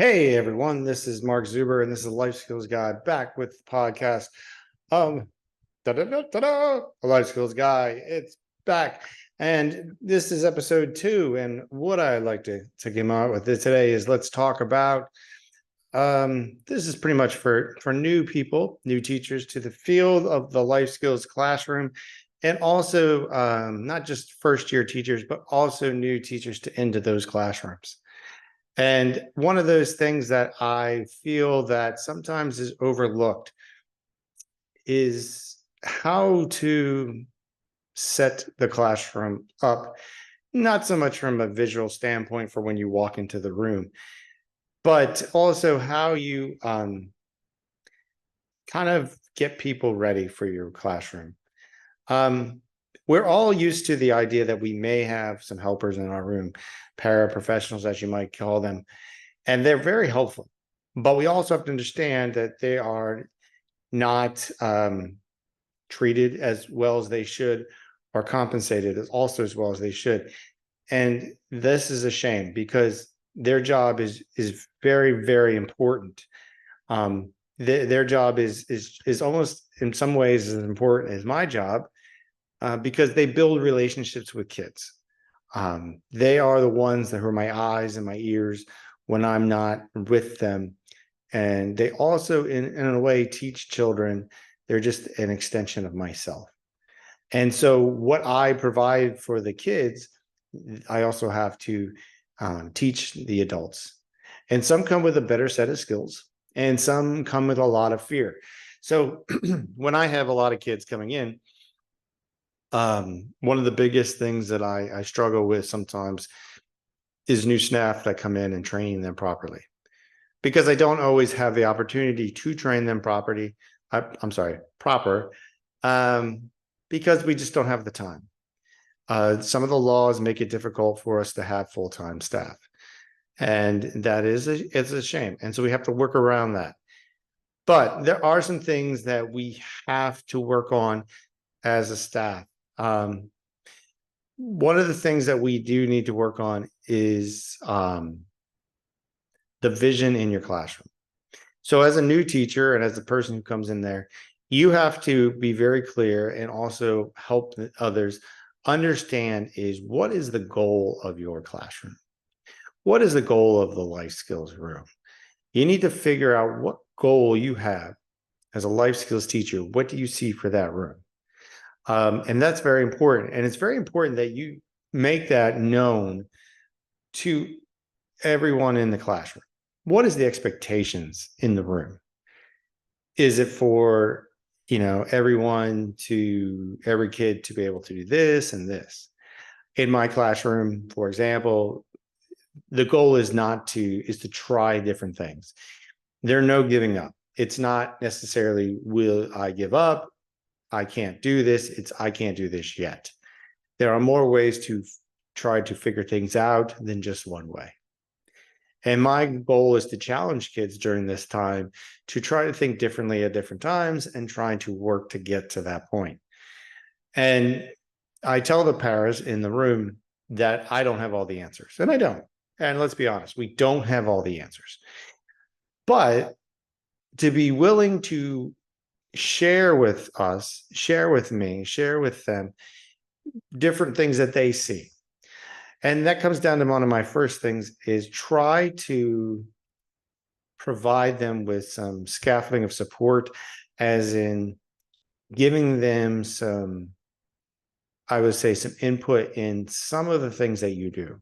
Hey everyone, this is Mark Zuber, and this is Life Skills Guy back with the podcast. Um, a Life Skills Guy, it's back, and this is episode 2. And what I like to come out with it today is let's talk about. This is pretty much for new people, new teachers to the field of the life skills classroom, and also not just first year teachers, but also new teachers to into those classrooms. And one of those things that I feel that sometimes is overlooked is how to set the classroom up, not so much from a visual standpoint for when you walk into the room, but also how you kind of get people ready for your classroom. We're all used to the idea that we may have some helpers in our room, paraprofessionals, as you might call them, and they're very helpful. But we also have to understand that they are not treated as well as they should, or compensated as well as they should. And this is a shame because their job is very, very important. Their job is almost in some ways as important as my job, because they build relationships with kids. They are the ones that are my eyes and my ears when I'm not with them. And they also, in a way, teach children. They're just an extension of myself. And so what I provide for the kids, I also have to teach the adults. And some come with a better set of skills, and some come with a lot of fear. So when I have a lot of kids coming in, one of the biggest things that I struggle with sometimes is new staff that come in and training them properly, because I don't always have the opportunity to train them properly. I'm sorry, proper, because we just don't have the time. Some of the laws make it difficult for us to have full-time staff, and that it's a shame. And so we have to work around that. But there are some things that we have to work on as a staff. One of the things that we do need to work on is the vision in your classroom. So as a new teacher and as the person who comes in there, you have to be very clear and also help others understand is what is the goal of your classroom? What is the goal of the life skills room? You need to figure out what goal you have as a life skills teacher. What do you see for that room? And that's very important. And it's very important that you make that known to everyone in the classroom. What is the expectations in the room? Is it for, every kid to be able to do this and this? In my classroom, for example, the goal is to try different things. There's no giving up. It's not necessarily, will I give up? I can't do this. It's I can't do this yet. There are more ways to try to figure things out than just one way. And my goal is to challenge kids during this time to try to think differently at different times and trying to work to get to that point. And I tell the paras in the room that I don't have all the answers, and I don't. And let's be honest, we don't have all the answers. But to be willing to share with us, share with me, share with them different things that they see. And that comes down to one of my first things is try to provide them with some scaffolding of support, as in giving them some, I would say, some input in some of the things that you do.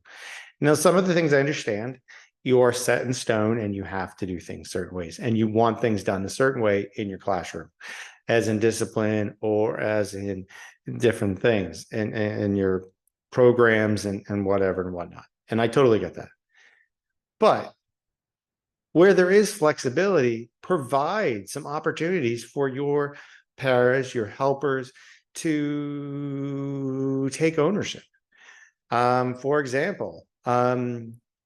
Now, some of the things I understand, you are set in stone and you have to do things certain ways, and you want things done a certain way in your classroom, as in discipline or as in different things and your programs and whatever and whatnot. And I totally get that. But where there is flexibility, provide some opportunities for your paras, your helpers, to take ownership. For example,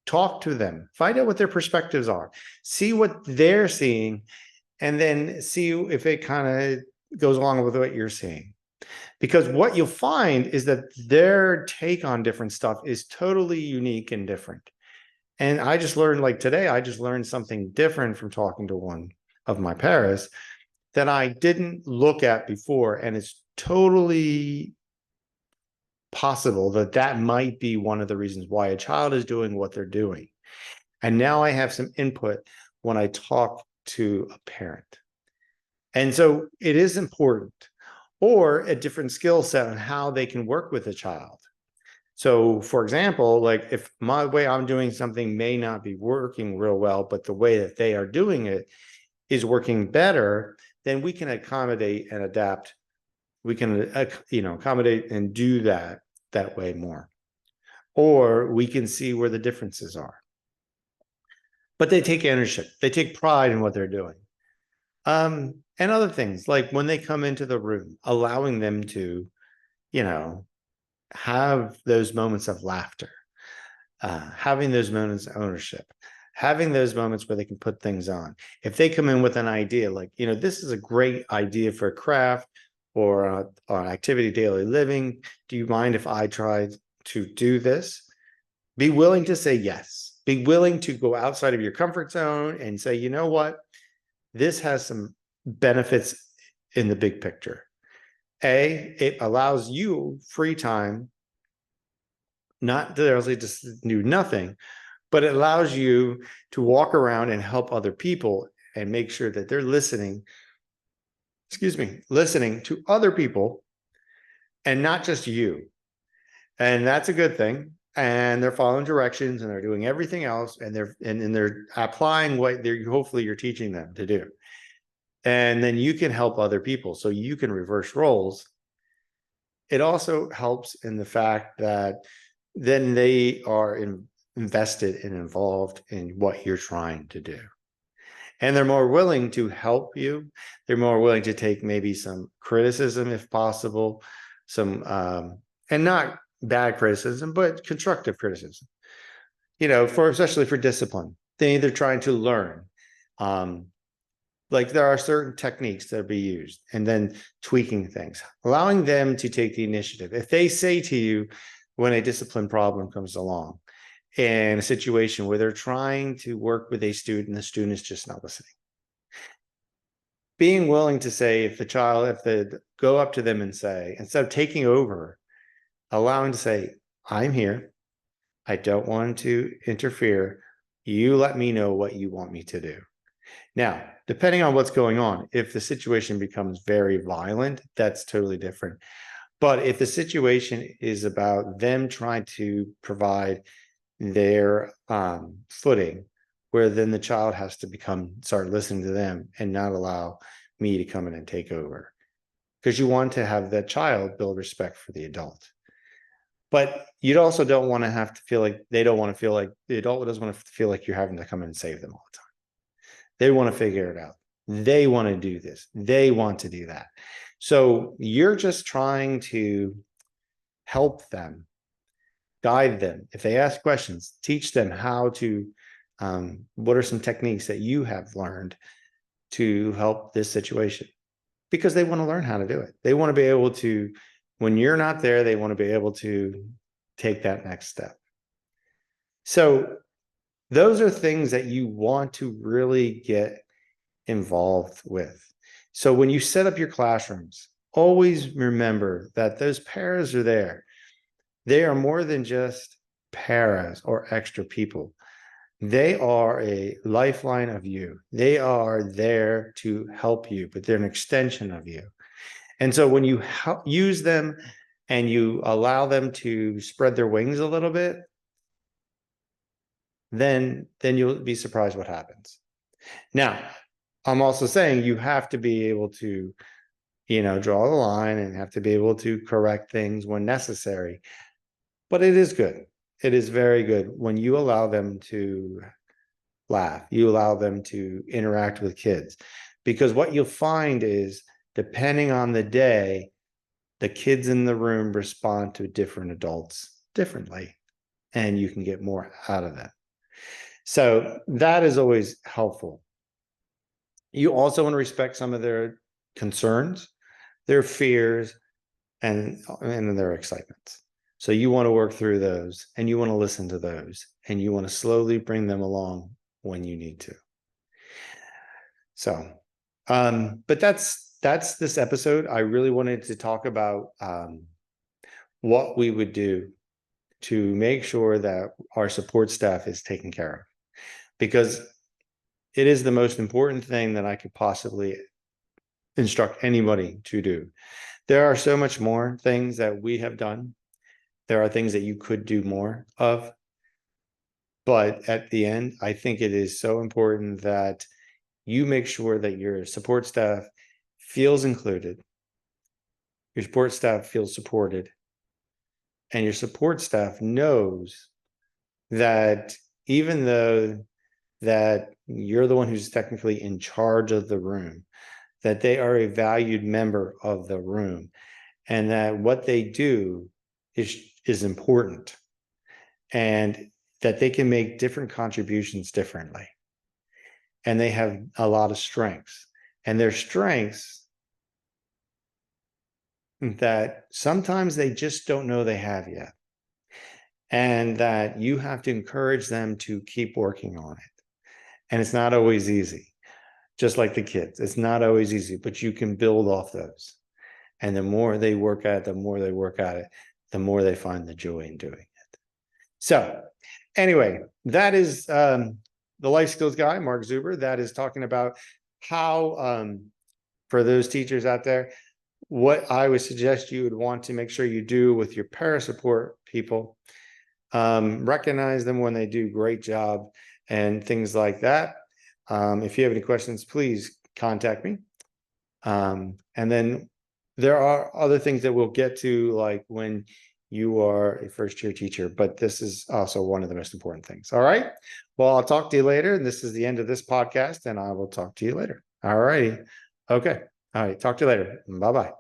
talk to them, find out what their perspectives are, see what they're seeing, and then see if it kind of goes along with what you're seeing. Because what you'll find is that their take on different stuff is totally unique and different. And I just learned, like today, I just learned something different from talking to one of my paras that I didn't look at before. And it's totally possible that that might be one of the reasons why a child is doing what they're doing. And now I have some input when I talk to a parent. And so it is important, or a different skill set on how they can work with a child. So, for example, like if my way I'm doing something may not be working real well, but the way that they are doing it is working better, then we can accommodate and adapt. We can, accommodate and do that way more. Or we can see where the differences are. But they take ownership. They take pride in what they're doing. And other things like when they come into the room, allowing them to, have those moments of laughter, having those moments of ownership, having those moments where they can put things on. If they come in with an idea like, this is a great idea for a craft or an activity, daily living. Do you mind if I try to do this? Be willing to say yes. Be willing to go outside of your comfort zone and say, you know what? This has some benefits in the big picture. It allows you free time, not necessarily just do nothing, but it allows you to walk around and help other people and make sure that they're listening to other people and not just you. And that's a good thing. And they're following directions and they're doing everything else, and they're applying what hopefully you're teaching them to do. And then you can help other people, so you can reverse roles. It also helps in the fact that then they are invested and involved in what you're trying to do. And they're more willing to help you. They're more willing to take maybe some criticism if possible, and not bad criticism, but constructive criticism, especially for discipline. They're either trying to learn. Like there are certain techniques that be used, and then tweaking things, allowing them to take the initiative. If they say to you when a discipline problem comes along in a situation where they're trying to work with a student, the student is just not listening. Being willing to say, if they go up to them and say, instead of taking over, allowing to say, I'm here. I don't want to interfere. You let me know what you want me to do. Now, depending on what's going on, if the situation becomes very violent, that's totally different. But if the situation is about them trying to provide their footing, where then the child has to start listening to them and not allow me to come in and take over. Because you want to have that child build respect for the adult. But you also don't want to have to feel like the adult doesn't want to feel like you're having to come in and save them all the time. They want to figure it out. They want to do this. They want to do that. So you're just trying to help them, guide them. If they ask questions, teach them how to, what are some techniques that you have learned to help this situation? Because they want to learn how to do it. They want to be able to, when you're not there, they want to be able to take that next step. So those are things that you want to really get involved with. So when you set up your classrooms, always remember that those paras are there. They are more than just paras or extra people. They are a lifeline of you. They are there to help you, but they're an extension of you. And so when you use them and you allow them to spread their wings a little bit, then you'll be surprised what happens. Now, I'm also saying you have to be able to, draw the line and have to be able to correct things when necessary. But it is good. It is very good when you allow them to laugh, you allow them to interact with kids. Because what you'll find is, depending on the day, the kids in the room respond to different adults differently, and you can get more out of that. So that is always helpful. You also want to respect some of their concerns, their fears, and their excitements. So you want to work through those, and you want to listen to those, and you want to slowly bring them along when you need to. So, but that's this episode. I really wanted to talk about what we would do to make sure that our support staff is taken care of, because it is the most important thing that I could possibly instruct anybody to do. There are so much more things that we have done. There are things that you could do more of. But at the end, I think it is so important that you make sure that your support staff feels included, your support staff feels supported, and your support staff knows that even though that you're the one who's technically in charge of the room, that they are a valued member of the room, and that what they do is important, and that they can make different contributions differently. And they have a lot of strengths, and their strengths that sometimes they just don't know they have yet. And that you have to encourage them to keep working on it. And it's not always easy, just like the kids. It's not always easy, but you can build off those. And the more they work at it, the more they find the joy in doing it. So anyway, that is the life skills guy, Mark Zuber, that is talking about how, for those teachers out there, what I would suggest you would want to make sure you do with your para support people. Recognize them when they do a great job and things like that. If you have any questions, please contact me. And then there are other things that we'll get to, like when you are a first-year teacher, but this is also one of the most important things. All right. Well, I'll talk to you later. And this is the end of this podcast, and I will talk to you later. All righty. Okay. All right. Talk to you later. Bye-bye.